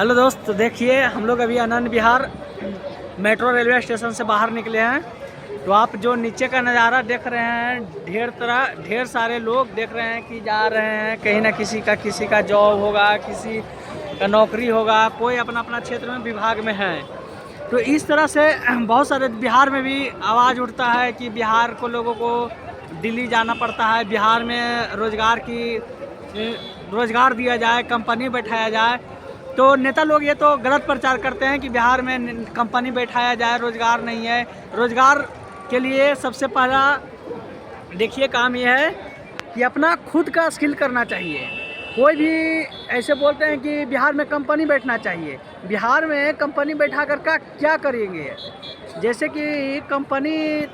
Hello दोस्त, तो देखिए हम लोग अभी Anand Vihar metro railway station से बाहर निकले हैं। तो आप जो नीचे का नज़ारा देख रहे हैं, ढेर सारे लोग देख रहे हैं कि जा रहे हैं कहीं ना किसी का जॉब होगा, किसी का नौकरी होगा, कोई अपना अपना क्षेत्र में विभाग में है। तो इस तरह से बहुत सारे बिहार में भी आवाज़ उठता है कि बिहार को लोगों को दिल्ली जाना पड़ता है, बिहार में रोज़गार दिया जाए, कंपनी बैठाया जाए। तो नेता लोग ये तो गलत प्रचार करते हैं कि बिहार में कंपनी बैठाया जाए, रोज़गार नहीं है। रोज़गार के लिए सबसे पहला देखिए काम ये है कि अपना खुद का स्किल करना चाहिए। कोई भी ऐसे बोलते हैं कि बिहार में कंपनी बैठना चाहिए। बिहार में कंपनी बैठा कर क्या करेंगे? जैसे कि कंपनी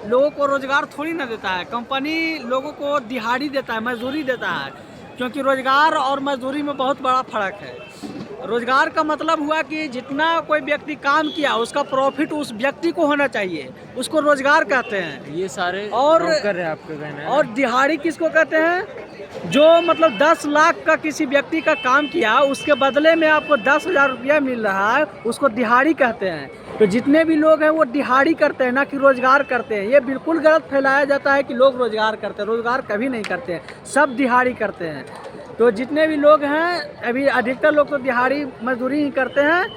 लोगों को रोज़गार थोड़ी ना देता है, कंपनी लोगों को दिहाड़ी देता है, मजदूरी देता है। क्योंकि रोज़गार और मजदूरी में बहुत बड़ा फ़र्क है। रोज़गार का मतलब हुआ कि जितना कोई व्यक्ति काम किया उसका प्रॉफिट उस व्यक्ति को होना चाहिए, उसको रोज़गार कहते हैं। ये सारे और कर रहे हैं आपका कहना है। और दिहाड़ी किसको कहते हैं? जो मतलब 10 लाख का किसी व्यक्ति का काम किया, उसके बदले में आपको 10,000 रुपया मिल रहा है, उसको दिहाड़ी कहते हैं। तो जितने भी लोग हैं वो दिहाड़ी करते हैं, ना कि रोज़गार करते हैं। ये बिल्कुल गलत फैलाया जाता है कि लोग रोज़गार करते हैं। रोज़गार कभी नहीं करते हैं, सब दिहाड़ी करते हैं। तो जितने भी लोग हैं, अभी अधिकतर लोग तो दिहाड़ी मजदूरी ही करते हैं।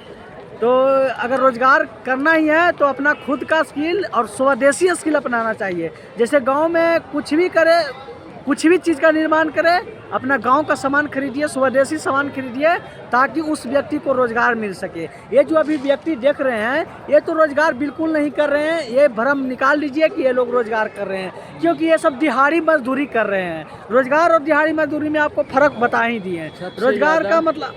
तो अगर रोज़गार करना ही है तो अपना खुद का स्किल और स्वदेशी स्किल अपनाना चाहिए। जैसे गांव में कुछ भी करे, कुछ भी चीज़ का निर्माण करे, अपना गांव का सामान खरीदिए, स्वदेशी सामान खरीदिए, ताकि उस व्यक्ति को रोज़गार मिल सके। ये जो अभी व्यक्ति देख रहे हैं, ये तो रोज़गार बिल्कुल नहीं कर रहे हैं। ये भ्रम निकाल लीजिए कि ये लोग रोज़गार कर रहे हैं, क्योंकि ये सब दिहाड़ी मजदूरी कर रहे हैं। रोज़गार और दिहाड़ी मजदूरी में आपको फ़र्क बता ही दिए। रोज़गार का मतलब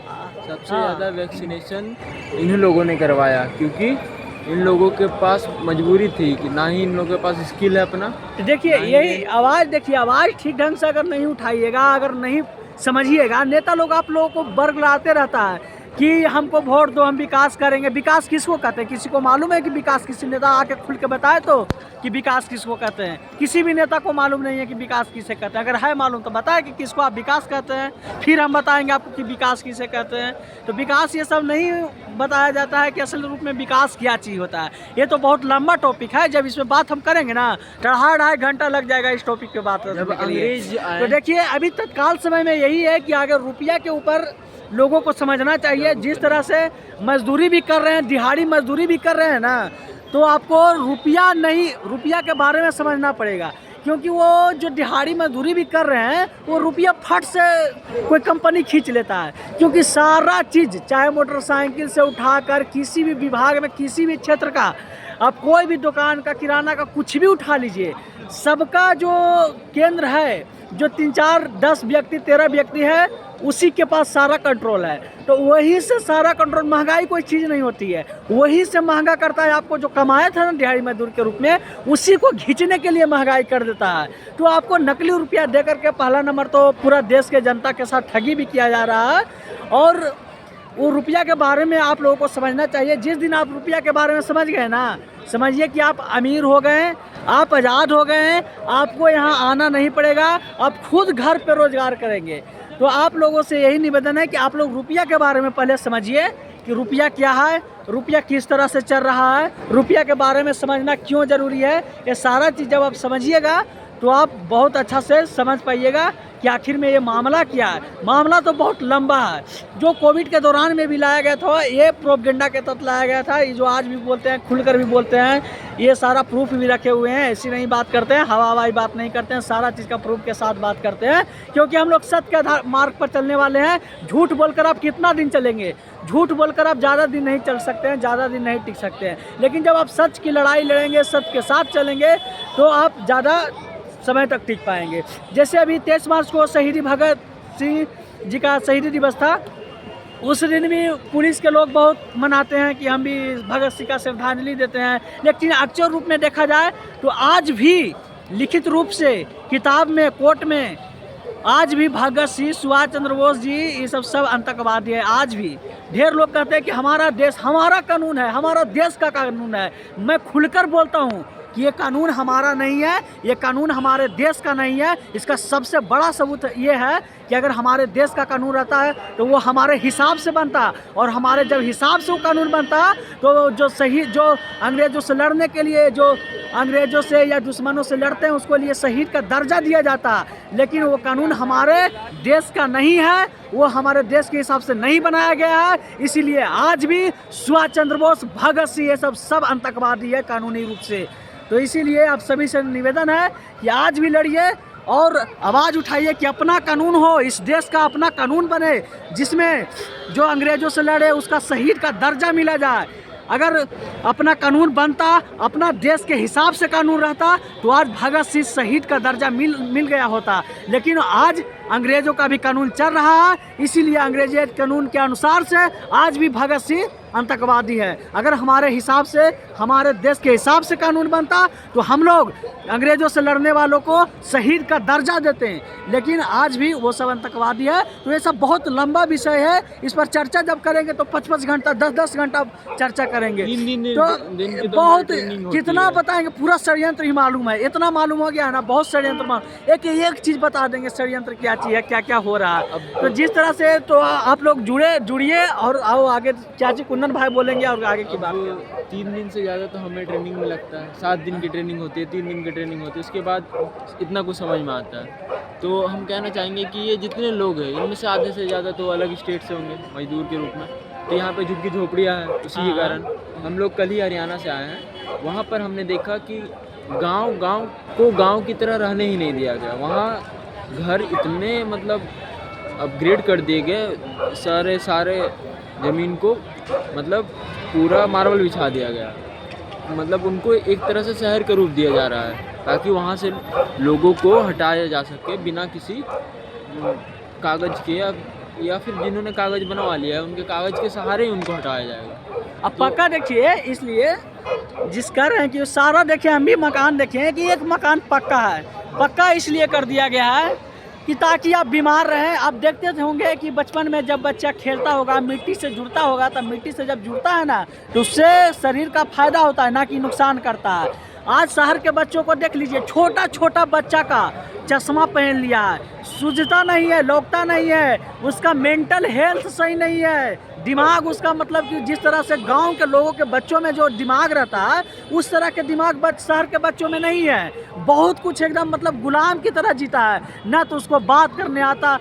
सबसे ज़्यादा वैक्सीनेशन इन्हीं लोगों ने करवाया, क्योंकि इन लोगों के पास मजबूरी थी कि ना ही इन लोगों के पास स्किल है अपना। तो देखिए यही आवाज़, देखिए आवाज़ ठीक ढंग से अगर नहीं उठाइएगा, अगर नहीं समझिएगा, नेता लोग आप लोगों को बरगलाते रहता है कि हमको वोट दो, हम विकास करेंगे। विकास किसको कहते हैं? किसी को मालूम है कि विकास? किसी नेता आके खुल के बताए तो कि विकास किसको कहते हैं? किसी भी नेता को मालूम नहीं है कि विकास किसे कहते हैं। अगर है मालूम तो बताए कि किसको आप विकास कहते हैं, फिर हम बताएंगे आपको कि विकास किसे कहते हैं। तो विकास ये सब नहीं बताया जाता है कि असल रूप में विकास क्या चीज़ होता है। ये तो बहुत लंबा टॉपिक है, जब इसमें बात हम करेंगे ना तो 2.5 घंटा लग जाएगा इस टॉपिक पे बात करने के लिए। तो देखिए अभी तत्काल समय में यही है कि अगर रुपया के ऊपर लोगों को समझना चाहिए। जिस तरह से मजदूरी भी कर रहे हैं, दिहाड़ी मजदूरी भी कर रहे हैं ना, तो आपको रुपया के बारे में समझना पड़ेगा। क्योंकि वो जो दिहाड़ी मजदूरी भी कर रहे हैं, वो रुपया फट से कोई कंपनी खींच लेता है। क्योंकि सारा चीज़, चाहे मोटरसाइकिल से उठाकर किसी भी विभाग में, किसी भी क्षेत्र का, आप कोई भी दुकान का, किराना का, कुछ भी उठा लीजिए, सबका जो केंद्र है, जो 3, 4, 10 व्यक्ति, 13 व्यक्ति है, उसी के पास सारा कंट्रोल है। तो वही से सारा कंट्रोल, महंगाई कोई चीज़ नहीं होती है, वही से महंगा करता है। आपको जो कमाया था ना दिहाड़ी मजदूर के रूप में, उसी को खींचने के लिए महंगाई कर देता है। तो आपको नकली रुपया दे करके पहला नंबर तो पूरा देश के जनता के साथ ठगी भी किया जा रहा है। और वो रुपया के बारे में आप लोगों को समझना चाहिए। जिस दिन आप रुपया के बारे में समझ गए ना, समझिए कि आप अमीर हो गए हैं, आप आज़ाद हो गए हैं, आपको यहाँ आना नहीं पड़ेगा, आप खुद घर पे रोज़गार करेंगे। तो आप लोगों से यही निवेदन है कि आप लोग रुपया के बारे में पहले समझिए कि रुपया क्या है, रुपया किस तरह से चल रहा है, रुपया के बारे में समझना क्यों ज़रूरी है। ये सारा चीज़ जब आप समझिएगा तो आप बहुत अच्छा से समझ पाइएगा कि आखिर में ये मामला क्या है। मामला तो बहुत लंबा है। जो कोविड के दौरान में भी लाया गया था, ये प्रोपेगेंडा के तहत लाया गया था। ये जो आज भी बोलते हैं, खुलकर भी बोलते हैं, ये सारा प्रूफ भी रखे हुए हैं। ऐसी नहीं बात करते हैं, हवाई बात नहीं करते हैं, सारा चीज़ का प्रूफ के साथ बात करते हैं। क्योंकि हम लोग सत्य के मार्ग पर चलने वाले हैं। झूठ बोलकर आप कितना दिन चलेंगे? झूठ बोलकर आप ज़्यादा दिन नहीं चल सकते हैं, ज़्यादा दिन नहीं टिक सकते हैं। लेकिन जब आप सच की लड़ाई लड़ेंगे, सत्य के साथ चलेंगे, तो आप ज़्यादा समय तक टिक पाएंगे। जैसे अभी 23 मार्च को शहीद भगत सिंह जी का शहीदी दिवस था। उस दिन भी पुलिस के लोग बहुत मनाते हैं कि हम भी भगत सिंह का श्रद्धांजलि देते हैं। लेकिन अक्षर रूप में देखा जाए तो आज भी लिखित रूप से, किताब में, कोर्ट में, आज भी भगत सिंह, सुभाष चंद्र बोस जी, ये सब आतंकवादी है। आज भी ढेर लोग कहते हैं कि हमारा देश, हमारा कानून है, हमारा देश का कानून है। मैं खुलकर बोलता हूँ, कि ये कानून हमारा नहीं है, ये कानून हमारे देश का नहीं है। इसका सबसे बड़ा सबूत ये है कि अगर हमारे देश का कानून रहता है तो वो हमारे हिसाब से बनता, और हमारे जब हिसाब से वो कानून बनता तो जो अंग्रेज़ों से लड़ने के लिए, जो अंग्रेज़ों से या दुश्मनों से लड़ते हैं उसको लिए शहीद का दर्जा दिया जाता। लेकिन वो कानून हमारे देश का नहीं है, वो हमारे देश के हिसाब से नहीं बनाया गया है। इसीलिए आज भी सुभाष चंद्र बोस, भगत सिंह, ये सब आतंकवादी है कानूनी रूप से। तो इसीलिए आप सभी से निवेदन है कि आज भी लड़िए और आवाज़ उठाइए कि अपना कानून हो, इस देश का अपना कानून बने, जिसमें जो अंग्रेज़ों से लड़े उसका शहीद का दर्जा मिला जाए। अगर अपना कानून बनता, अपना देश के हिसाब से कानून रहता तो आज भगत सिंह शहीद का दर्जा मिल गया होता। लेकिन आज अंग्रेज़ों का भी कानून चल रहा है, इसीलिए अंग्रेजी कानून के अनुसार से आज भी भगत सिंह आतंकवादी है। अगर हमारे हिसाब से, हमारे देश के हिसाब से कानून बनता तो हम लोग अंग्रेज़ों से लड़ने वालों को शहीद का दर्जा देते हैं। लेकिन आज भी वो सब आतंकवादी है। तो ये सब बहुत लंबा विषय है, इस पर चर्चा जब करेंगे तो 5-5 घंटा, 10-10 घंटा चर्चा करेंगे। तो बहुत कितना बताएंगे, पूरा षड्यंत्र ही मालूम है, इतना मालूम हो गया है ना, बहुत षड्यंत्र। एक चीज़ बता देंगे षड्यंत्र क्या चीज़ है, क्या क्या हो रहा है। तो जिस तरह से तो आप लोग जुड़िए और आओ आगे चाची कुंदन भाई बोलेंगे और आगे की बात। 3 दिन से ज़्यादा तो हमें ट्रेनिंग में लगता है। 7 दिन की ट्रेनिंग होती है, 3 दिन की ट्रेनिंग होती है, उसके बाद इतना कुछ समझ में आता है। तो हम कहना चाहेंगे कि ये जितने लोग हैं इनमें से आधे से ज़्यादा तो अलग स्टेट से होंगे मजदूर के रूप में। तो यहाँ पे झुग्गी झोपड़ियाँ हैं, उसी के कारण हम लोग कल ही हरियाणा से आए हैं। वहाँ पर हमने देखा कि गांव को गांव की तरह रहने ही नहीं दिया गया। वहाँ घर इतने मतलब अपग्रेड कर दिए गए, सारे ज़मीन को मतलब पूरा मार्बल बिछा दिया गया। मतलब उनको एक तरह से शहर का रूप दिया जा रहा है ताकि वहाँ से लोगों को हटाया जा सके बिना किसी कागज़ के, या फिर जिन्होंने कागज़ बनवा लिया है उनके कागज़ के सहारे ही उनको हटाया जाएगा। अब पक्का देखिए, इसलिए जिस कर रहे हैं कि सारा देखिए, हम भी मकान देखे कि एक मकान पक्का है। पक्का इसलिए कर दिया गया है कि ताकि आप बीमार रहें। आप देखते होंगे कि बचपन में जब बच्चा खेलता होगा, मिट्टी से जुड़ता होगा, तब मिट्टी से जब जुड़ता है ना तो उससे शरीर का फायदा होता है, ना कि नुकसान करता है। आज शहर के बच्चों को देख लीजिए, छोटा छोटा बच्चा का चश्मा पहन लिया है, सूझता नहीं है, लौकता नहीं है, उसका मेंटल हेल्थ सही नहीं है, दिमाग उसका मतलब कि जिस तरह से गांव के लोगों के बच्चों में जो दिमाग रहता है उस तरह के दिमाग शहर के बच्चों में नहीं है। बहुत कुछ एकदम मतलब गुलाम की तरह जीता है, ना तो उसको बात करने आता,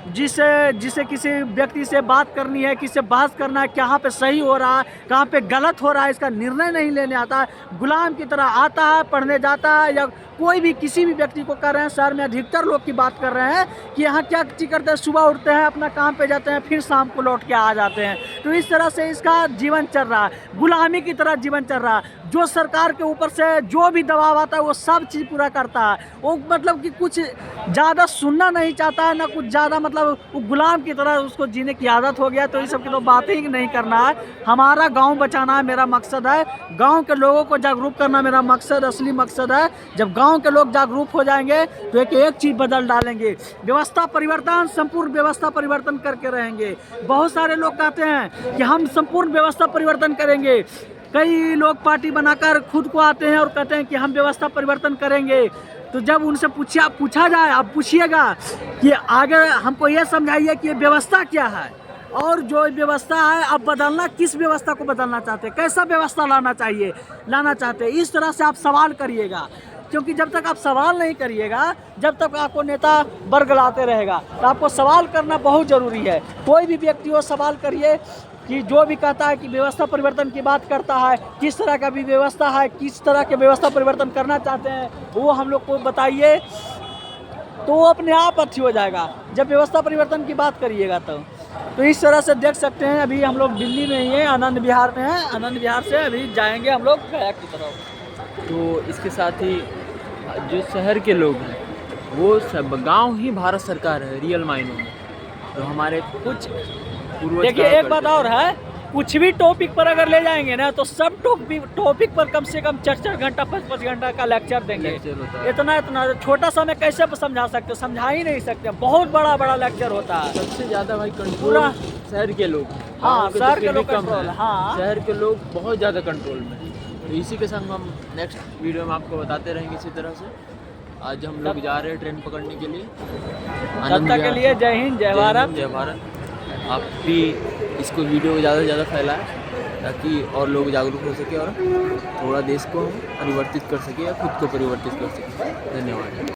जिसे किसी व्यक्ति से बात करनी है, किसी से बहस करना है, कहाँ पे सही हो रहा है, कहाँ पे गलत हो रहा है, इसका निर्णय नहीं लेने आता है। गुलाम की तरह आता है, पढ़ने जाता है, या कोई भी किसी भी व्यक्ति को कर रहे हैं। शहर में अधिकतर लोग की बात कर रहे हैं कि यहाँ क्या चीज़ करते हैं, सुबह उठते हैं, अपना काम पे जाते हैं, फिर शाम को लौट के आ जाते हैं। तो इस तरह से इसका जीवन चल रहा है, गुलामी की तरह जीवन चल रहा है। जो सरकार के ऊपर से जो भी दबाव आता है वो सब चीज़ पूरा करता है। वो मतलब कि कुछ ज़्यादा सुनना नहीं चाहता है, ना कुछ ज़्यादा, मतलब वो गुलाम की तरह उसको जीने की आदत हो गया। तो इस सब की तो बातें ही नहीं करना है। हमारा गाँव बचाना है, मेरा मकसद है। गाँव के लोगों को जागरूक करना मेरा मकसद, असली मकसद है। जब गाँव के लोग जागरूक हो जाएंगे तो एक चीज़ बदल डालेंगे, व्यवस्था परिवर्तन, संपूर्ण व्यवस्था परिवर्तन करके रहेंगे। बहुत सारे लोग कहते हैं कि हम संपूर्ण व्यवस्था परिवर्तन करेंगे। कई लोग पार्टी बनाकर खुद को आते हैं और कहते हैं कि हम व्यवस्था परिवर्तन करेंगे। तो जब उनसे पूछा जाए, आप पूछिएगा कि आगे हमको ये समझाइए कि ये व्यवस्था क्या है, और जो व्यवस्था है आप बदलना, किस व्यवस्था को बदलना चाहते हैं, कैसा व्यवस्था लाना चाहते हैं। इस तरह से आप सवाल करिएगा, क्योंकि जब तक आप सवाल नहीं करिएगा, जब तक आपको नेता बरगलाते रहेगा। तो आपको सवाल करना बहुत ज़रूरी है। कोई भी व्यक्ति हो, सवाल करिए कि जो भी कहता है कि व्यवस्था परिवर्तन की बात करता है, किस तरह का भी व्यवस्था है, किस तरह के व्यवस्था परिवर्तन करना चाहते हैं, वो हम लोग को बताइए, तो वो अपने आप अच्छी हो जाएगा जब व्यवस्था परिवर्तन की बात करिएगा। तो इस तरह से देख सकते हैं, अभी हम लोग दिल्ली में ही हैं, आनंद विहार में हैं। आनंद विहार से अभी जाएंगे हम लोग गया की तरफ। तो इसके साथ ही जो शहर के लोग हैं वो सब, गांव ही भारत सरकार है रियल मायनों में। तो हमारे कुछ पूर्वज, देखिए एक बात और है, कुछ भी टॉपिक पर अगर ले जाएंगे ना तो सब टॉपिक पर कम से कम 4-4 घंटा 5-5 घंटा का लेक्चर देंगे। इतना छोटा सा मैं कैसे समझा सकते, समझा ही नहीं सकते। बहुत बड़ा लेक्चर होता है। सबसे ज़्यादा भाई कंट्रोल शहर के लोग, हाँ, शहर के लोग कम कंट्रोल, है। हाँ, शहर के लोग बहुत ज़्यादा कंट्रोल में। तो इसी के संग हम नेक्स्ट वीडियो में आपको बताते रहेंगे इसी तरह से। आज हम लोग जा रहे हैं ट्रेन पकड़ने के लिए। तब तक के लिए जय हिंद, जय भारत। जय भारत। आप भी इसको वीडियो को ज़्यादा से ज़्यादा फैलाएं ताकि और लोग जागरूक हो सके और थोड़ा देश को हम परिवर्तित कर सके या खुद को परिवर्तित कर सके। धन्यवाद।